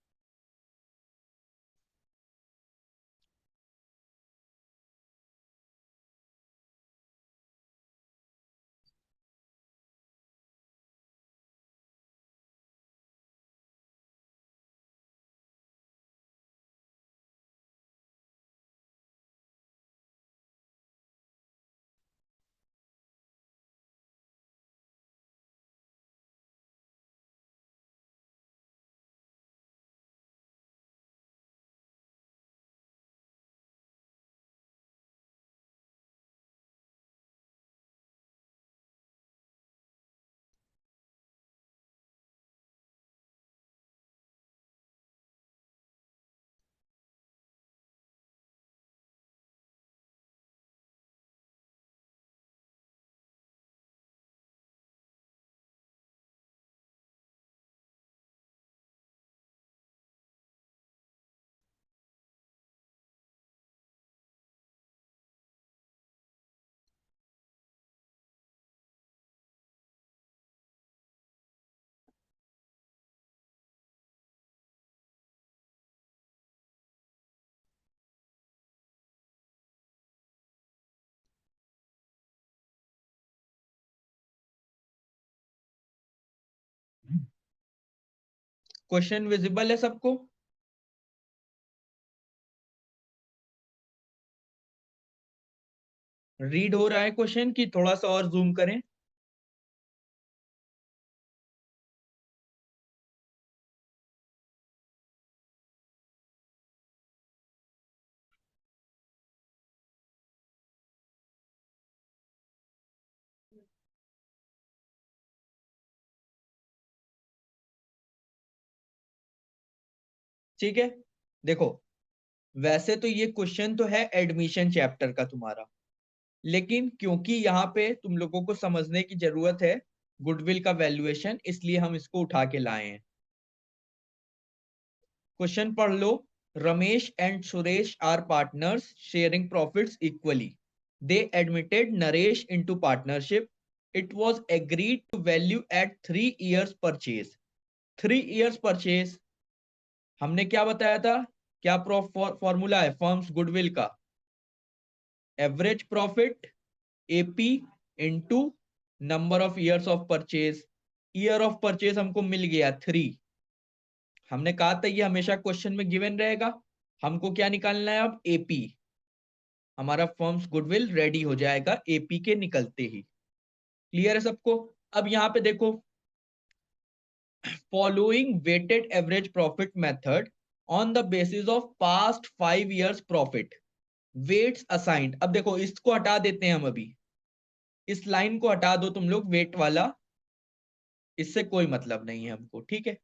क्वेश्चन विजिबल है सबको? रीड हो रहा है क्वेश्चन कि थोड़ा सा और जूम करें? ठीक है। देखो, वैसे तो ये क्वेश्चन तो है एडमिशन चैप्टर का तुम्हारा, लेकिन क्योंकि यहाँ पे तुम लोगों को समझने की जरूरत है गुडविल का वैल्यूएशन, इसलिए हम इसको उठा के लाए हैं। क्वेश्चन पढ़ लो। Ramesh and Suresh are partners sharing profits equally. They admitted Naresh into partnership. It was agreed to value at 3 years purchase. 3 years purchase हमने क्या बताया था, क्या फॉर्मूला है फर्म्स गुडविल का, average profit AP into number of years of purchase. Year of purchase हमको मिल गया 3। हमने कहा था ये हमेशा क्वेश्चन में गिवन रहेगा। हमको क्या निकालना है अब, एपी। हमारा फर्म्स गुडविल रेडी हो जाएगा एपी के निकलते ही। क्लियर है सबको? अब यहाँ पे देखो, following weighted average profit method on the basis of past 5 years profit, weights assigned। अब देखो इसको हटा देते हैं हम, अभी इस लाइन को हटा दो तुम लोग, वेट वाला, इससे कोई मतलब नहीं है हमको, ठीक है।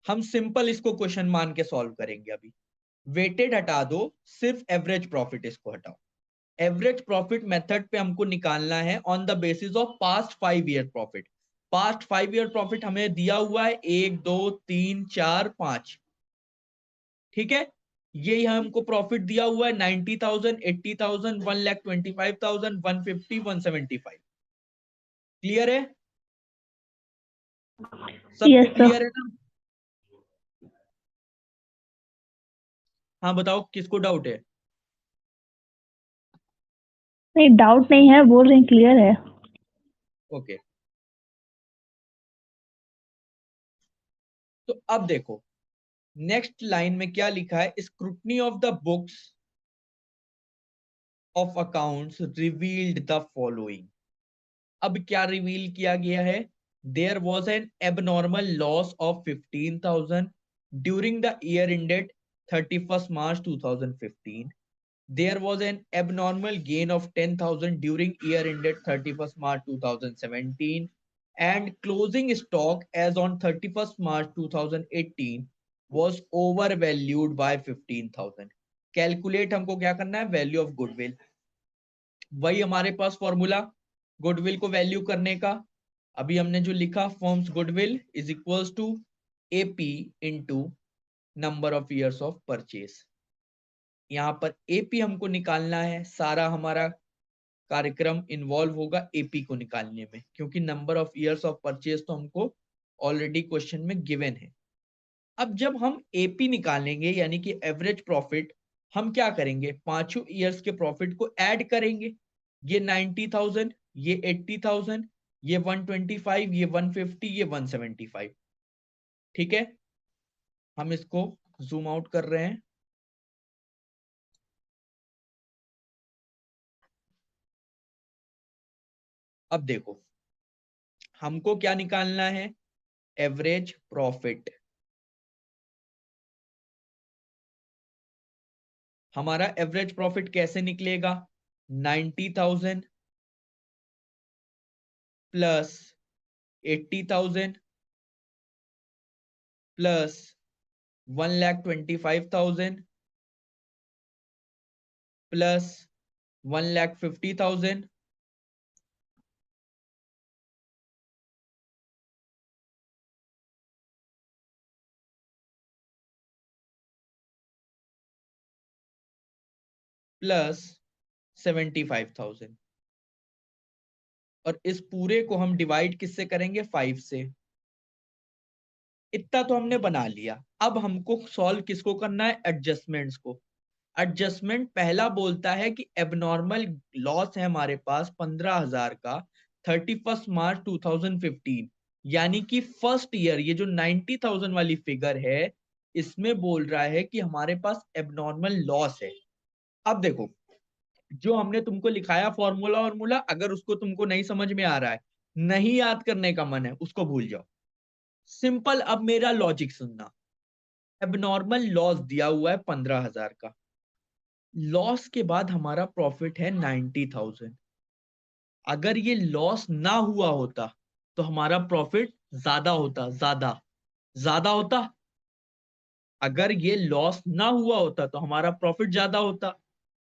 हम सिंपल इसको क्वेश्चन मान के सॉल्व करेंगे। अभी वेटेड हटा दो, सिर्फ एवरेज प्रॉफिट इसको हटाओ। एवरेज प्रॉफिट मेथड पे हमको निकालना है on the basis of past 5 year profit. Past 5 year profit हमें दिया हुआ है 1 2 3 4 5, ठीक है। ये हमको प्रॉफिट दिया हुआ है 90,000, 80,000, 1,25,000, 150, 175। क्लियर है? सबको Yes, sir. क्लियर है ना? हाँ बताओ किसको डाउट है? नहीं, डाउट नहीं है, बोल रहे हैं क्लियर है। ओके तो अब देखो नेक्स्ट लाइन में क्या लिखा है, scrutiny of the books of accounts revealed the following. अब क्या रिवील किया गया है? There was an abnormal loss of 15,000 during the year ended 31st March 2015। There was an abnormal gain of 10,000 during year ended 31st March 2017, and closing stock as on 31st March 2018 was overvalued by 15,000। Calculate हमको क्या करना है? Value of goodwill. वही हमारे पास formula goodwill को value करने का। अभी हमने जो लिखा, firm's goodwill is equals to AP into number of years of purchase. यहाँ पर एपी हमको निकालना है, सारा हमारा कार्यक्रम इन्वॉल्व होगा एपी को निकालने में, क्योंकि number of years of purchase तो हमको ऑलरेडी क्वेश्चन में गिवन है। अब जब हम एपी निकालेंगे यानी कि एवरेज प्रॉफिट, हम क्या करेंगे? पांचों ईयर्स के प्रॉफिट को ऐड करेंगे। ये 90,000, ये 80,000, ये 125, ये 150, ये 175, ठीक है। हम इसको जूम आउट कर रहे हैं। अब देखो हमको क्या निकालना है? Average profit. हमारा एवरेज प्रॉफिट कैसे निकलेगा? 90,000 प्लस 80,000 प्लस 1,25,000 प्लस 1,50,000 प्लस 75,000। और इस पूरे को हम डिवाइड किससे करेंगे? 5 से। इतना तो हमने बना लिया। अब हमको सॉल्व किसको करना है? एडजस्टमेंट्स को। एडजस्टमेंट पहला बोलता है कि एबनॉर्मल लॉस है हमारे पास 15,000 का 31st March 2015, यानी कि फर्स्ट ईयर। ये जो 90,000 वाली फिगर है इसमें बोल रहा है कि हमारे पास एबनॉर्मल लॉस है। अब देखो जो हमने तुमको लिखाया फॉर्मूला, अगर उसको तुमको नहीं समझ में आ रहा है, नहीं याद करने का मन है, उसको भूल जाओ। सिंपल अब मेरा लॉजिक सुनना। एबनॉर्मल लॉस दिया हुआ है 15,000 का, लॉस के बाद हमारा प्रॉफिट है 90,000। अगर ये लॉस ना हुआ होता तो हमारा प्रॉफिट ज्यादा होता, ज्यादा होता। अगर ये लॉस ना हुआ होता तो हमारा प्रॉफिट ज्यादा होता।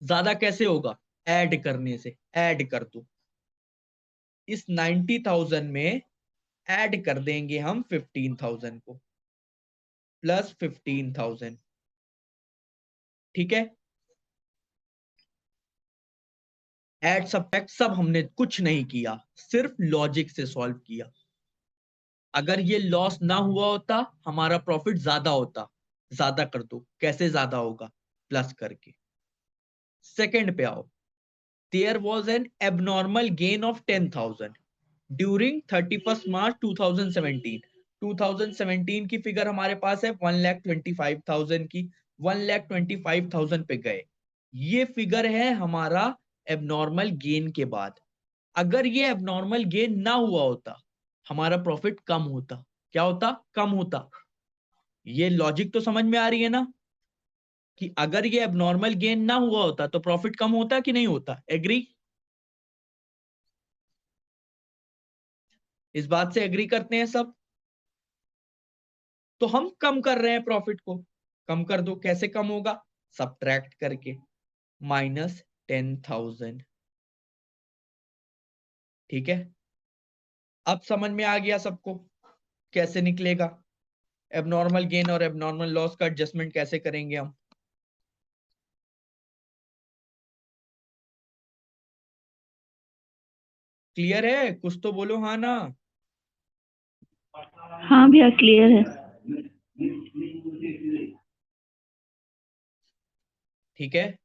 ज्यादा कैसे होगा? ऐड करने से। ऐड कर दो, इस 90,000 में ऐड कर देंगे हम 15,000 को, प्लस 15,000, ठीक है। ऐड सब्ट्रैक्ट सब हमने कुछ नहीं किया, सिर्फ लॉजिक से सॉल्व किया। अगर ये लॉस ना हुआ होता हमारा प्रॉफिट ज्यादा होता। ज्यादा कर दो, कैसे ज्यादा होगा? प्लस करके। सेकंड पे आओ। There was an abnormal gain of 10,000 during 31st March 2017। 2017 की फिगर हमारे पास है 1,25,000 की। 1,25,000 पे गए, ये फिगर है हमारा एबनॉर्मल गेन के बाद। अगर ये एबनॉर्मल गेन ना हुआ होता, हमारा प्रॉफिट कम होता। क्या होता? कम होता। ये लॉजिक तो समझ में आ रही है ना, कि अगर ये एबनॉर्मल गेन ना हुआ होता तो प्रॉफिट कम होता कि नहीं होता? एग्री? इस बात से एग्री करते हैं सब? तो हम कम कर रहे हैं प्रॉफिट को। कम कर दो, कैसे कम होगा? सब्ट्रैक्ट करके, -10,000। ठीक है, अब समझ में आ गया सबको कैसे निकलेगा एबनॉर्मल गेन और एबनॉर्मल लॉस का एडजस्टमेंट कैसे करेंगे हम? क्लियर है? कुछ तो बोलो हाँ ना। हाँ भैया क्लियर है। ठीक है,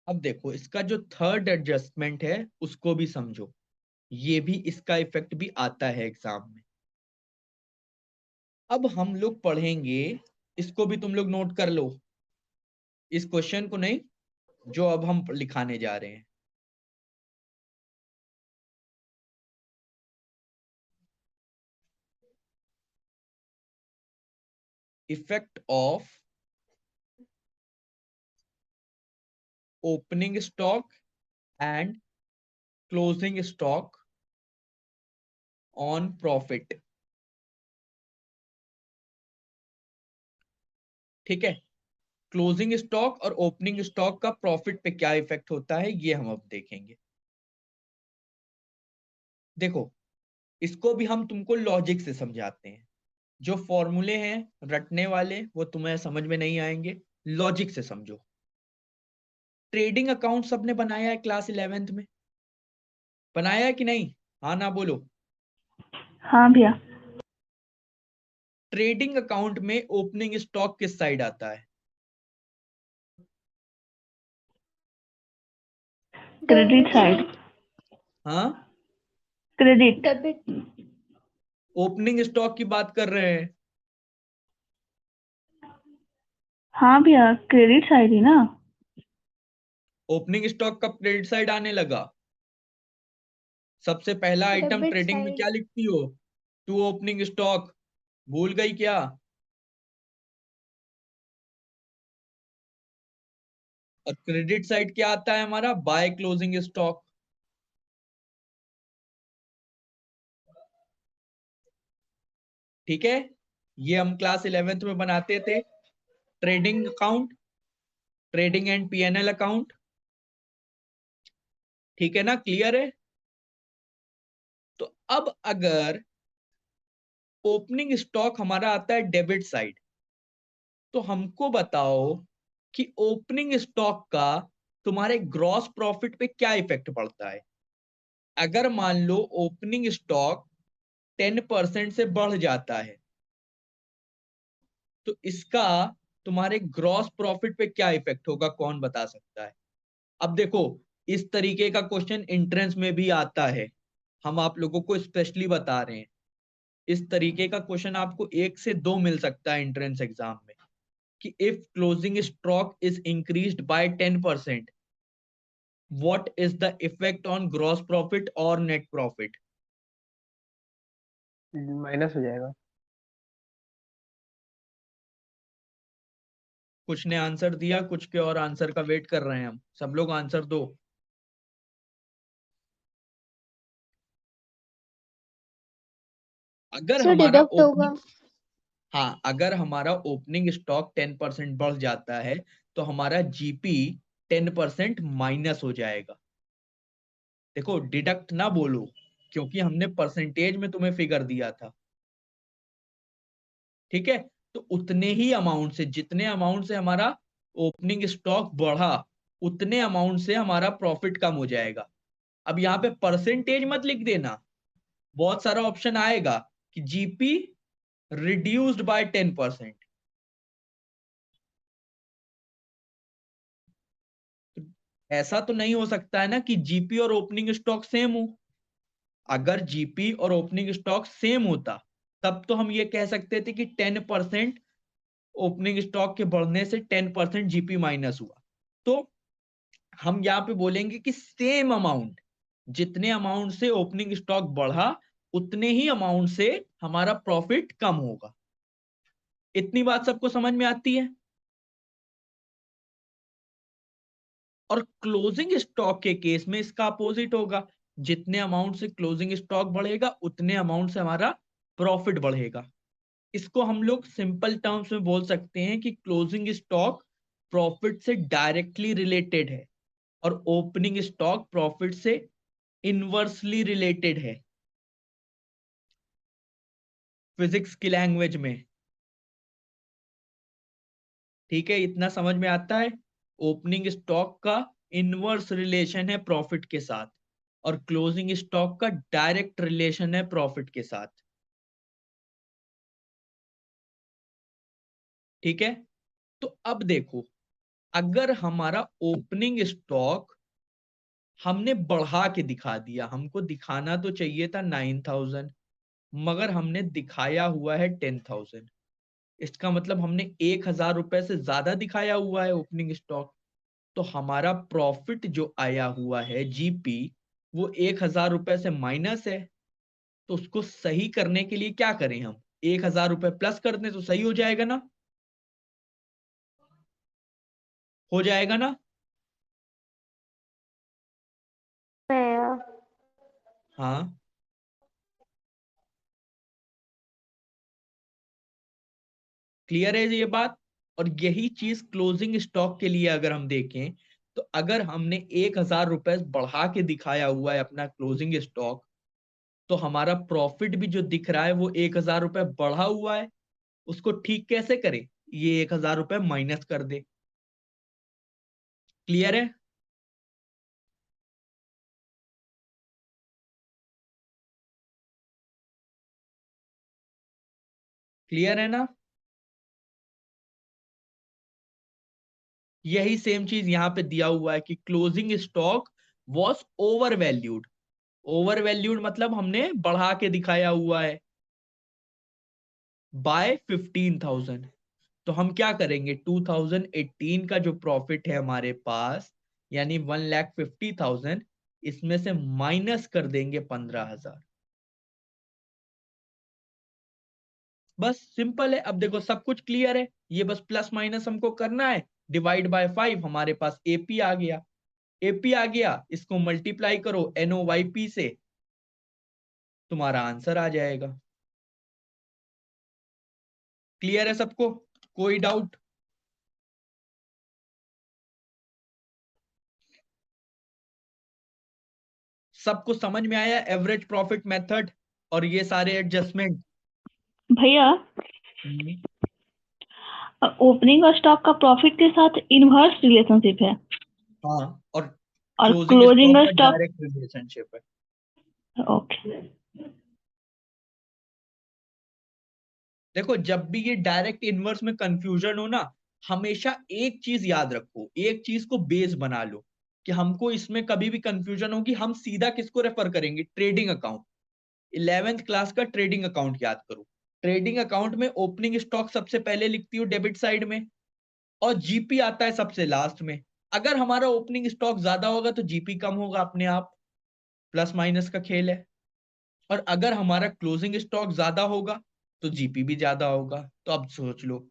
अब देखो इसका जो थर्ड एडजस्टमेंट है उसको भी समझो। ये भी, इसका इफेक्ट भी आता है एग्जाम में। अब हम लोग पढ़ेंगे, इसको भी तुम लोग नोट कर लो, इस क्वेश्चन को नहीं, जो अब हम लिखाने जा रहे हैं। Effect of opening stock and closing stock on profit. ठीक है, क्लोजिंग स्टॉक और ओपनिंग स्टॉक का प्रॉफिट पे क्या इफेक्ट होता है ये हम अब देखेंगे। देखो, इसको भी हम तुमको लॉजिक से समझाते हैं। जो फॉर्मूले हैं रटने वाले वो तुम्हें समझ में नहीं आएंगे, लॉजिक से समझो। ट्रेडिंग अकाउंट सबने बनाया है क्लास 11th में? बनाया है कि नहीं? हाँ ना बोलो। हाँ भैया। ट्रेडिंग अकाउंट में ओपनिंग स्टॉक किस साइड आता है? Credit side. हाँ, क्रेडिट। डेबिट। ओपनिंग स्टॉक की बात कर रहे हैं। हाँ भैया क्रेडिट साइड ही ना। ओपनिंग स्टॉक कब क्रेडिट साइड आने लगा? सबसे पहला आइटम डेबिट ट्रेडिंग में साइड। क्या लिखती हो? To opening stock. भूल गई क्या? और क्रेडिट साइड क्या आता है हमारा? By closing stock. ठीक है, ये हम क्लास 11th में बनाते थे। Trading account, trading and PNL account. ठीक है ना, क्लियर है? तो अब अगर ओपनिंग स्टॉक हमारा आता है डेबिट साइड, तो हमको बताओ कि ओपनिंग स्टॉक का तुम्हारे ग्रॉस प्रॉफिट पे क्या इफेक्ट पड़ता है। अगर मान लो ओपनिंग स्टॉक 10% से बढ़ जाता है, तो इसका तुम्हारे ग्रॉस प्रॉफिट पे क्या इफेक्ट होगा? कौन बता सकता है? अब देखो, इस तरीके का क्वेश्चन एंट्रेंस में भी आता है, हम आप लोगों को स्पेशली बता रहे हैं। इस तरीके का क्वेश्चन आपको 1 से 2 मिल सकता है एंट्रेंस एग्जाम में, कि if closing stock is increased by 10%, what is the effect on gross profit और नेट प्रॉफिट? माइनस हो जाएगा। कुछ ने आंसर दिया, कुछ के और आंसर का वेट कर रहे हैं हम। सब लोग आंसर दो। अगर सर हमारा डिडक्ट होगा। ओपनिंग, हाँ, अगर हमारा ओपनिंग स्टॉक 10% बढ़ जाता है तो हमारा जीपी 10% माइनस हो जाएगा। देखो, डिडक्ट ना बोलो, क्योंकि हमने परसेंटेज में तुम्हें फिगर दिया था। ठीक है, तो उतने ही अमाउंट से, जितने अमाउंट से हमारा ओपनिंग स्टॉक बढ़ा, उतने अमाउंट से हमारा प्रॉफिट कम हो जाएगा। अब यहाँ पे परसेंटेज मत लिख देना, बहुत सारा ऑप्शन आएगा कि जीपी रिड्यूस्ड बाय 10%। ऐसा तो नहीं हो सकता है ना कि जीपी और ओपनिंग स्टॉक सेम हो। अगर जीपी और ओपनिंग स्टॉक सेम होता, तब तो हम ये कह सकते थे कि 10% ओपनिंग स्टॉक के बढ़ने से 10% जीपी माइनस हुआ। तो हम यहाँ पे बोलेंगे कि सेम अमाउंट, जितने अमाउंट से ओपनिंग स्टॉक बढ़ा उतने ही अमाउंट से हमारा प्रॉफिट कम होगा। इतनी बात सबको समझ में आती है? और क्लोजिंग स्टॉक के केस में इसका अपोजिट होगा, जितने अमाउंट से क्लोजिंग स्टॉक बढ़ेगा उतने अमाउंट से हमारा प्रॉफिट बढ़ेगा। इसको हम लोग सिंपल टर्म्स में बोल सकते हैं कि क्लोजिंग स्टॉक प्रॉफिट से डायरेक्टली रिलेटेड है और ओपनिंग स्टॉक प्रॉफिट से इनवर्सली रिलेटेड है, फिजिक्स की लैंग्वेज में। ठीक है, इतना समझ में आता है? ओपनिंग स्टॉक का इनवर्स रिलेशन है प्रॉफिट के साथ और क्लोजिंग स्टॉक का डायरेक्ट रिलेशन है प्रॉफिट के साथ। ठीक है, तो अब देखो, अगर हमारा ओपनिंग स्टॉक हमने बढ़ा के दिखा दिया, हमको दिखाना तो चाहिए था 9000, मगर हमने दिखाया हुआ है 10000, इसका मतलब हमने 1000 रुपए से ज्यादा दिखाया हुआ है ओपनिंग स्टॉक। तो हमारा प्रॉफिट जो आया हुआ है जीपी, वो 1000 रुपए से माइनस है। तो उसको सही करने के लिए क्या करें हम? 1000 रुपए प्लस कर दें तो सही हो जाएगा ना? हो जाएगा ना? हाँ, क्लियर है ये बात? और यही चीज क्लोजिंग स्टॉक के लिए अगर हम देखें, तो अगर हमने 1000 रुपए बढ़ा के दिखाया हुआ है अपना क्लोजिंग स्टॉक, तो हमारा प्रॉफिट भी जो दिख रहा है वो 1000 रुपए बढ़ा हुआ है। उसको ठीक कैसे करें? ये 1000 रुपए माइनस कर दे। क्लियर है? क्लियर है ना? यही सेम चीज यहां पे दिया हुआ है कि closing stock was over valued. Over valued मतलब हमने बढ़ा के दिखाया हुआ है बाय 15,000। तो हम क्या करेंगे, 2018 का जो प्रॉफिट है हमारे पास, यानी 1,50,000, इसमें से माइनस कर देंगे 15,000। बस सिंपल है। अब देखो सब कुछ क्लियर है, ये बस प्लस माइनस हमको करना है। डिवाइड बाय 5, हमारे पास एपी आ गया। एपी आ गया, इसको मल्टीप्लाई करो एनओवाईपी से, तुम्हारा आंसर आ जाएगा। क्लियर है सबको? कोई डाउट? सबको समझ में आया एवरेज प्रॉफिट मेथड और ये सारे एडजस्टमेंट? भैया ओपनिंग और स्टॉक का प्रॉफिट के साथ इनवर्स रिलेशनशिप है हाँ, और और क्लोजिंग क्लोजिंग स्टॉक और का स्टॉक। डायरेक्ट रिलेशनशिप है। ओके। देखो, जब भी ये डायरेक्ट इनवर्स में कंफ्यूजन हो ना, हमेशा एक चीज याद रखो, एक चीज को बेस बना लो कि हमको इसमें कभी भी कंफ्यूजन होगी, हम सीधा किसको रेफर करेंगे? Trading account. 11th क्लास का ट्रेडिंग अकाउंट याद करो। ट्रेडिंग अकाउंट में ओपनिंग स्टॉक सबसे पहले लिखती हो डेबिट साइड में, और जीपी आता है सबसे लास्ट में। अगर हमारा ओपनिंग स्टॉक ज्यादा होगा तो जीपी कम होगा अपने आप, प्लस माइनस का खेल है। और अगर हमारा क्लोजिंग स्टॉक ज्यादा होगा तो जीपी भी ज्यादा होगा। तो अब सोच लो,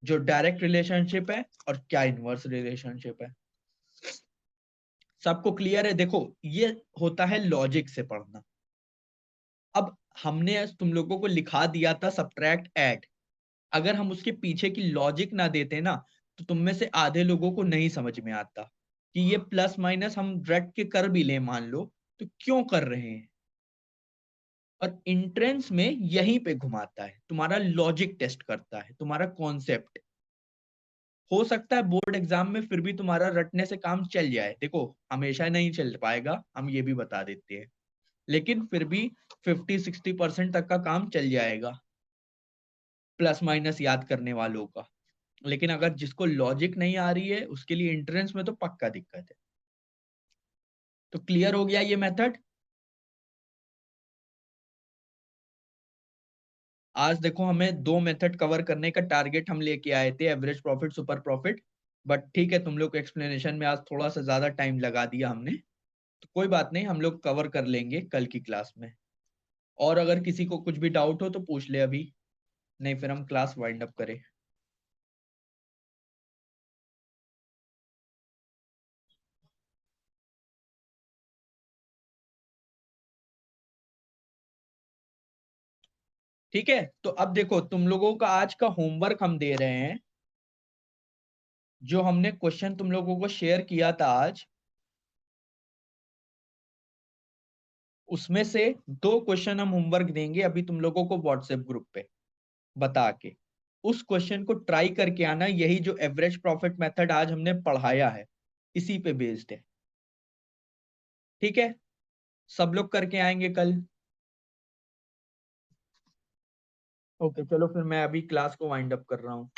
जो डायरेक्ट रिलेशनशिप है और क्या इनवर्स रिलेशनशिप है। सबको क्लियर है? देखो, ये होता है लॉजिक से पढ़ना। अब हमने तुम लोगों को लिखा दिया था सब्ट्रैक्ट ऐड, अगर हम उसके पीछे की लॉजिक ना देते ना, तो तुम में से आधे लोगों को नहीं समझ में आता कि ये प्लस माइनस हम रट के कर भी ले मान लो तो क्यों कर रहे हैं। और इंट्रेंस में यहीं पे घुमाता है, तुम्हारा लॉजिक टेस्ट करता है, तुम्हारा कॉन्सेप्ट। हो सकता है बोर्ड एग्जाम में फिर भी तुम्हारा रटने से काम चल जाए, देखो हमेशा नहीं चल पाएगा, हम ये भी बता देते हैं, लेकिन फिर भी 50-60% तक का काम चल जाएगा प्लस माइनस याद करने वालों का। लेकिन अगर जिसको लॉजिक नहीं आ रही है उसके लिए एंट्रेंस में तो पक्का दिक्कत है। तो क्लियर हो गया ये मेथड? आज देखो, हमें 2 मेथड कवर करने का टारगेट हम लेके आए थे, average profit, super profit. But ठीक है, तुम लोग को एक्सप्लेनेशन में आज थोड़ा सा ज्यादा टाइम लगा दिया हमने, तो कोई बात नहीं, हम लोग कवर कर लेंगे कल की क्लास में। और अगर किसी को कुछ भी डाउट हो तो पूछ ले अभी, नहीं फिर हम क्लास वाइंड अप करें। ठीक है, तो अब देखो तुम लोगों का आज का होमवर्क हम दे रहे हैं। जो हमने क्वेश्चन तुम लोगों को शेयर किया था आज, उसमें से 2 क्वेश्चन हम होमवर्क देंगे अभी तुम लोगों को व्हाट्सएप ग्रुप पे बता के। उस क्वेश्चन को ट्राई करके आना, यही जो एवरेज प्रॉफिट मेथड आज हमने पढ़ाया है इसी पे बेस्ड है। ठीक है, सब लोग करके आएंगे कल। ओके चलो फिर मैं अभी क्लास को वाइंड अप कर रहा हूँ।